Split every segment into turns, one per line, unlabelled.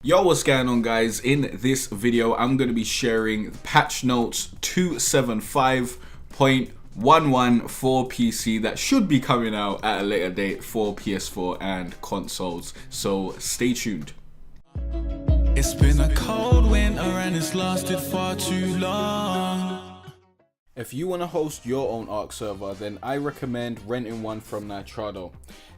Yo, what's going on, guys? In this video, I'm going to be sharing patch notes 275.11 for PC that should be coming out at a later date for PS4 and consoles. So stay tuned.
It's been a cold winter and it's lasted far too long.
If you want to host your own Ark server, then I recommend renting one from Nitrado.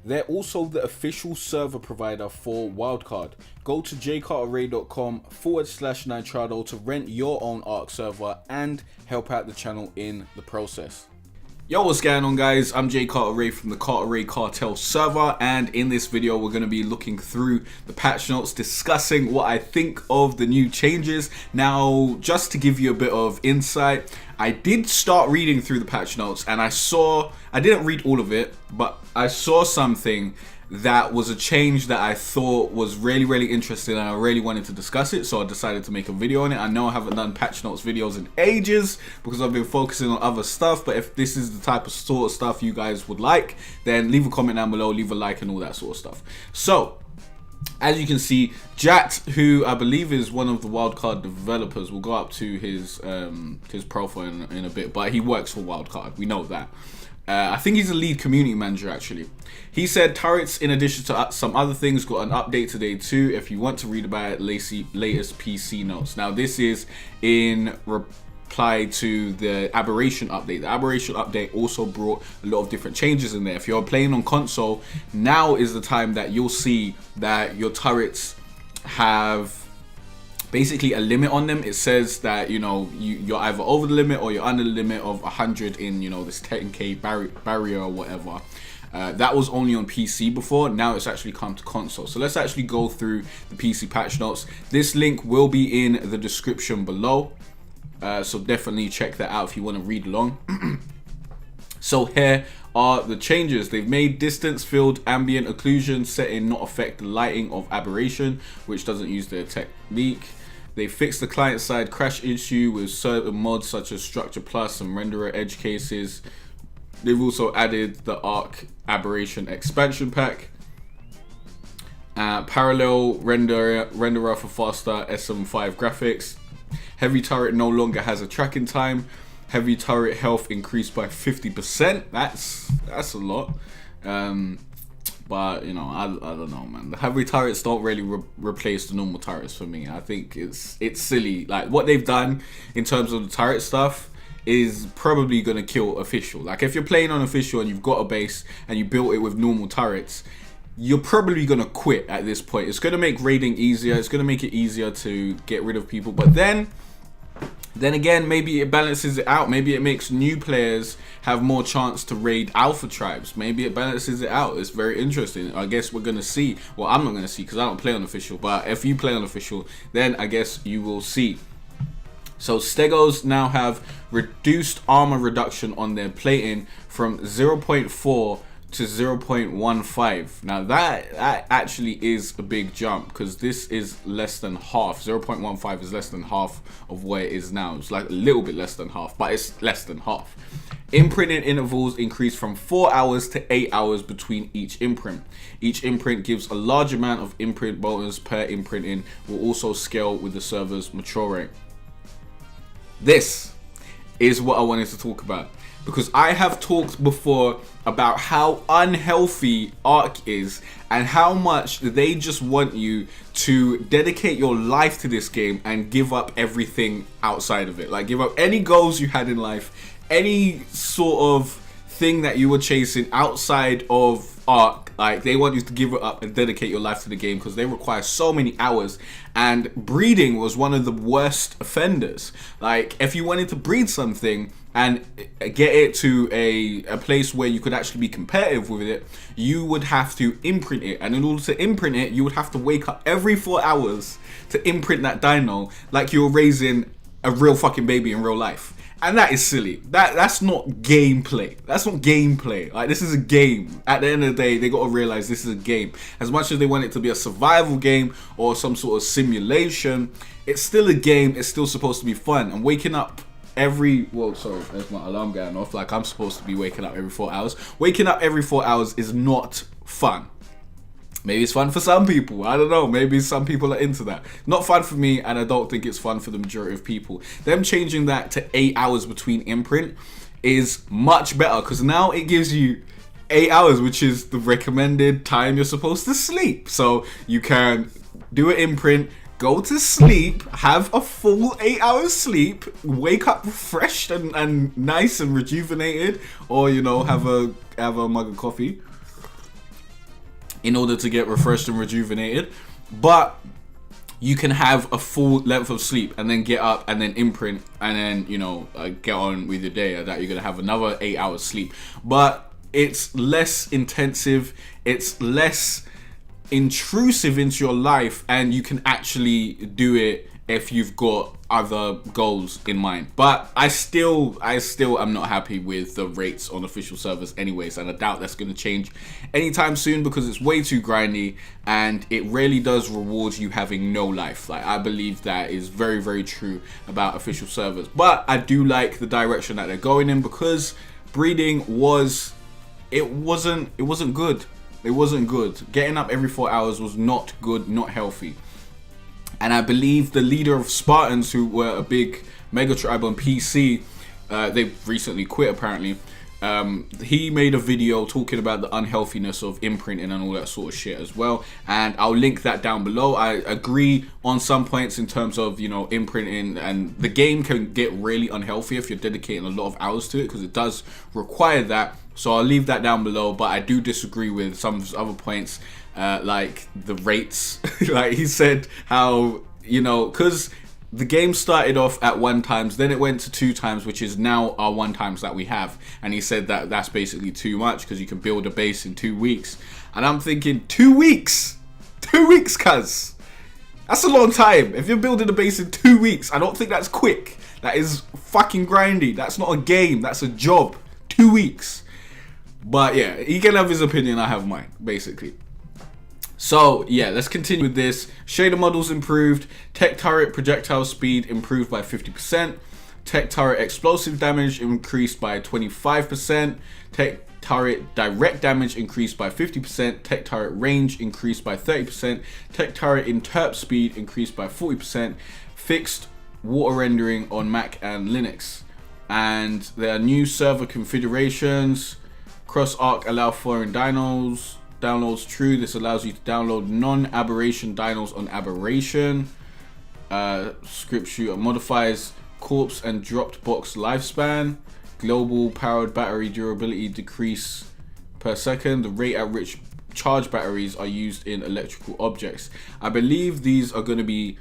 They're also the official server provider for Wildcard. Go to jaycartere.com/Nitrado to rent your own Ark server and help out the channel in the process. Yo, what's going on, guys? I'm Jay Cartere from the Cartere Cartel server, and in this video we're going to be looking through the patch notes, discussing what I think of the new changes. Now, just to give you a bit of insight, I did start reading through the patch notes and I didn't read all of it, but I saw something that was a change that I thought was really interesting and I really wanted to discuss it, so I decided to make a video on it. I know I haven't done patch notes videos in ages because I've been focusing on other stuff, but if this is the type of sort of stuff you guys would like, then leave a comment down below, leave a like and all that sort of stuff. So as you can see, Jat, who I believe is one of the Wildcard developers, we'll go up to his profile in a bit, but he works for Wildcard, we know that. I think he's a lead community manager actually. He said turrets, in addition to some other things, got an update today too. If you want to read about it, latest PC notes. Now this is in reply to the Abberation update. The Abberation update also brought a lot of different changes in there. If you're playing on console, now is the time that you'll see that your turrets have basically a limit on them. It says that, you know, you're either over the limit or you're under the limit of 100 in, you know, this 10k barrier or whatever. That was only on PC before. Now it's actually come to console. So let's actually go through the PC patch notes. This link will be in the description below, so definitely check that out if you want to read along. So here are the changes. They've made distance field ambient occlusion setting not affect the lighting of Abberation, which doesn't use their technique. They fixed the client-side crash issue with certain mods such as Structure Plus and Renderer Edge cases. They've also added the Ark Abberation expansion pack. Parallel renderer for faster SM5 graphics. Heavy turret no longer has a tracking time. Heavy turret health increased by 50%. That's a lot. But you know, I don't know, man. The heavy turrets don't really replace the normal turrets for me. I think it's silly. Like what they've done in terms of the turret stuff is probably gonna kill official. Like if you're playing on official and you've got a base and you built it with normal turrets, you're probably gonna quit at this point. It's gonna make raiding easier. It's gonna make it easier to get rid of people. But then again, maybe it balances it out. Maybe it makes new players have more chance to raid alpha tribes. Maybe it balances it out. It's very interesting. I guess we're gonna see. Well, I'm not gonna see because I don't play on official, but if you play on official, then I guess you will see. So Stegos now have reduced armor reduction on their plating from 0.4 to 0.15. Now that actually is a big jump because this is less than half. 0.15 is less than half of where it is now. It's like a little bit less than half, but it's less than half. Imprinting intervals increase from 4 hours to 8 hours between each imprint. Each imprint gives a large amount of imprint bonus per imprinting. Will also scale with the server's mature rate. This is what I wanted to talk about, because I have talked before about how unhealthy Ark is and how much they just want you to dedicate your life to this game and give up everything outside of it. Like give up any goals you had in life, any sort of thing that you were chasing outside of Ark. Like they want you to give it up and dedicate your life to the game because they require so many hours, and breeding was one of the worst offenders. Like if you wanted to breed something and get it to a place where you could actually be competitive with it, you would have to imprint it, and in order to imprint it you would have to wake up every 4 hours to imprint that dino like you were raising a real fucking baby in real life. And that is silly. That's not gameplay. That's not gameplay. Like this is a game. At the end of the day, they gotta realize this is a game. As much as they want it to be a survival game or some sort of simulation, it's still a game. It's still supposed to be fun. And waking up sorry, there's my alarm going off. Like I'm supposed to be waking up every 4 hours. Waking up every 4 hours is not fun. Maybe it's fun for some people. I don't know. Maybe some people are into that. Not fun for me, and I don't think it's fun for the majority of people. Them changing that to 8 hours between imprint is much better, because now it gives you 8 hours, which is the recommended time you're supposed to sleep. So you can do an imprint, go to sleep, have a full 8 hours sleep, wake up refreshed and nice and rejuvenated, or have a mug of coffee in order to get refreshed and rejuvenated. But you can have a full length of sleep and then get up and then imprint and then get on with your day. That you're gonna have another 8 hours sleep, but it's less intensive, it's less intrusive into your life, and you can actually do it if you've got other goals in mind. But I still am not happy with the rates on official servers anyways, and I doubt that's going to change anytime soon, because it's way too grindy and it really does reward you having no life. Like, I believe that is very, very true about official servers. But I do like the direction that they're going in, because breeding wasn't good. It wasn't good. Getting up every 4 hours was not good, not healthy. And I believe the leader of Spartans, who were a big mega tribe on PC, they've recently quit apparently. He made a video talking about the unhealthiness of imprinting and all that sort of shit as well, and I'll link that down below. I agree on some points in terms of imprinting, and the game can get really unhealthy if you're dedicating a lot of hours to it, because it does require that. So I'll leave that down below, but I do disagree with some of his other points, like the rates. Like he said how, because the game started off at 1 times, then it went to 2 times, which is now our 1 times that we have. And he said that that's basically too much, because you can build a base in 2 weeks. And I'm thinking, 2 weeks? 2 weeks, cuz. That's a long time. If you're building a base in 2 weeks, I don't think that's quick. That is fucking grindy. That's not a game. That's a job. 2 weeks. But yeah, he can have his opinion, I have mine, basically. So yeah, let's continue with this. Shader models improved. Tech turret projectile speed improved by 50%. Tech turret explosive damage increased by 25%. Tech turret direct damage increased by 50%. Tech turret range increased by 30%. Tech turret interp speed increased by 40%. Fixed water rendering on Mac and Linux. And there are new server configurations. Cross Ark allow foreign downloads true. This allows you to download non-aberration dinos on Abberation. Script shooter modifies corpse and dropped box lifespan. Global powered battery durability decrease per second. The rate at which charged batteries are used in electrical objects. I believe these are going to be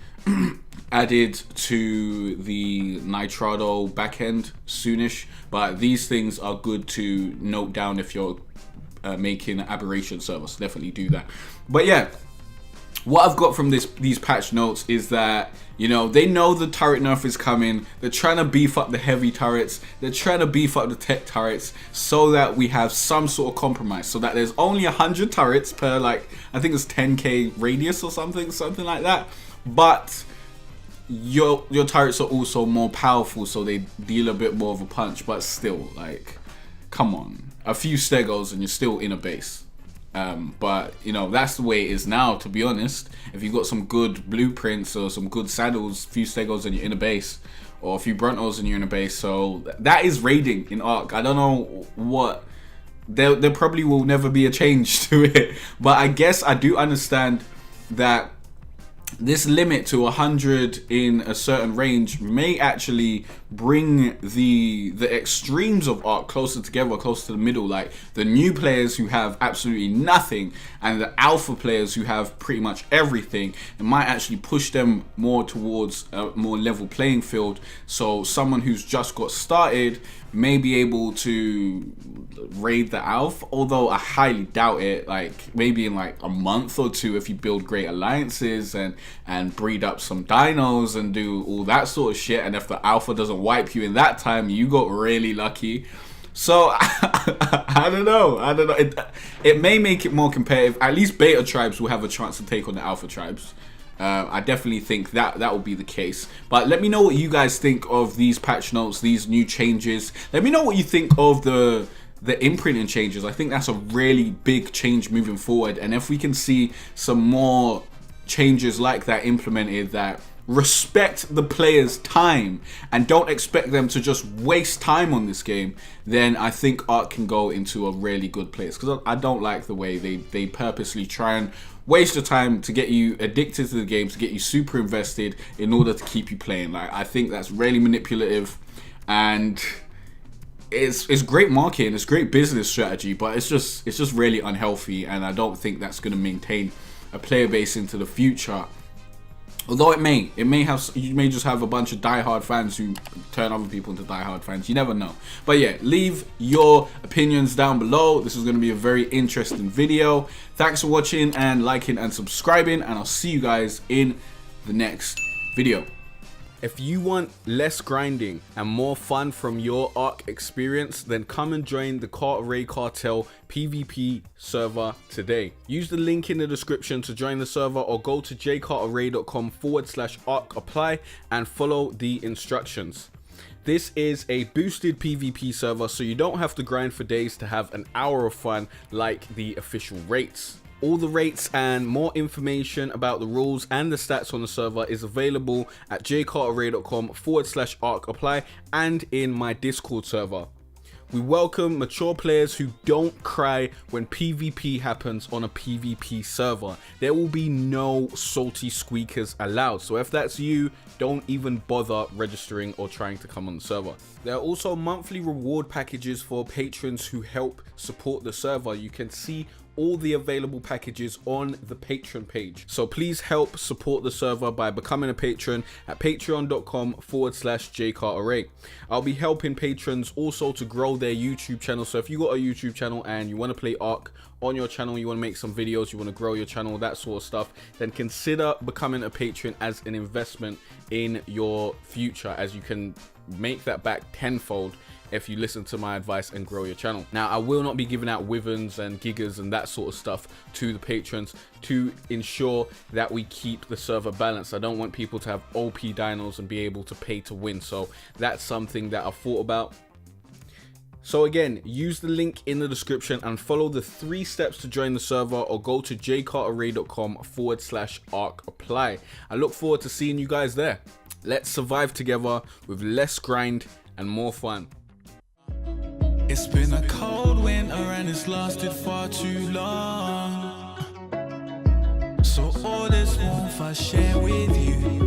added to the Nitrado backend soonish, but these things are good to note down if you're making an Abberation server, so definitely do that. But yeah, what I've got from these patch notes is that they know the turret nerf is coming. They're trying to beef up the heavy turrets. They're trying to beef up the tech turrets so that we have some sort of compromise, so that there's only 100 turrets per, like, I think it's 10k radius or something like that. But your turrets are also more powerful, so they deal a bit more of a punch. But still, like, come on, a few stegos and you're still in a base. But that's the way it is now, to be honest. If you've got some good blueprints or some good saddles, a few stegos and you're in a base, or a few Brontos and you're in a base. So that is raiding in Ark. I don't know what, there probably will never be a change to it, but I guess I do understand that this limit to 100 in a certain range may actually bring the extremes of Ark closer together, closer to the middle. Like the new players who have absolutely nothing and the alpha players who have pretty much everything. It might actually push them more towards a more level playing field. So someone who's just got started may be able to raid the alpha, although I highly doubt it. Like maybe in like a month or 2, if you build great alliances and breed up some dinos and do all that sort of shit, and if the alpha doesn't wipe you in that time, you got really lucky. So I don't know. It may make it more competitive. At least beta tribes will have a chance to take on the alpha tribes. I definitely think that will be the case. But let me know what you guys think of these patch notes, these new changes. Let me know what you think of the the imprinting changes. I think that's a really big change moving forward, and if we can see some more changes like that implemented that respect the players' time and don't expect them to just waste time on this game, then I think Ark can go into a really good place. Because I don't like the way they purposely try and waste your time to get you addicted to the game, to get you super invested in order to keep you playing. Like, I think that's really manipulative, and it's great marketing, it's great business strategy, but it's just really unhealthy, and I don't think that's going to maintain a player base into the future. Although you may just have a bunch of diehard fans who turn other people into diehard fans. You never know. But yeah, leave your opinions down below. This is going to be a very interesting video. Thanks for watching and liking and subscribing, and I'll see you guys in the next video. If you want less grinding and more fun from your Ark experience, then come and join the Cartere Cartel PvP server today. Use the link in the description to join the server, or go to jaycartere.com/Ark apply and follow the instructions. This is a boosted PvP server, so you don't have to grind for days to have an hour of fun like the official rates. All the rates and more information about the rules and the stats on the server is available at jaycartere.com/Ark apply and in my Discord server. We welcome mature players who don't cry when PvP happens on a PvP server. There will be no salty squeakers allowed. So if that's you, don't even bother registering or trying to come on the server. There are also monthly reward packages for patrons who help support the server. You can see all the available packages on the Patreon page. So please help support the server by becoming a patron at patreon.com/jaycartere. I'll be helping patrons also to grow their YouTube channel. So if you got a YouTube channel and you want to play Ark on your channel, you want to make some videos, you want to grow your channel, that sort of stuff, then consider becoming a patron as an investment in your future, as you can make that back tenfold if you listen to my advice and grow your channel. Now, I will not be giving out wyverns and gigas and that sort of stuff to the patrons to ensure that we keep the server balanced. I don't want people to have OP dinos and be able to pay to win. So that's something that I've thought about. So again, use the link in the description and follow the 3 steps to join the server, or go to jaycartere.com/Ark apply. I look forward to seeing you guys there. Let's survive together with less grind and more fun.
It's been a cold winter and it's lasted far too long. So all this warmth I share with you.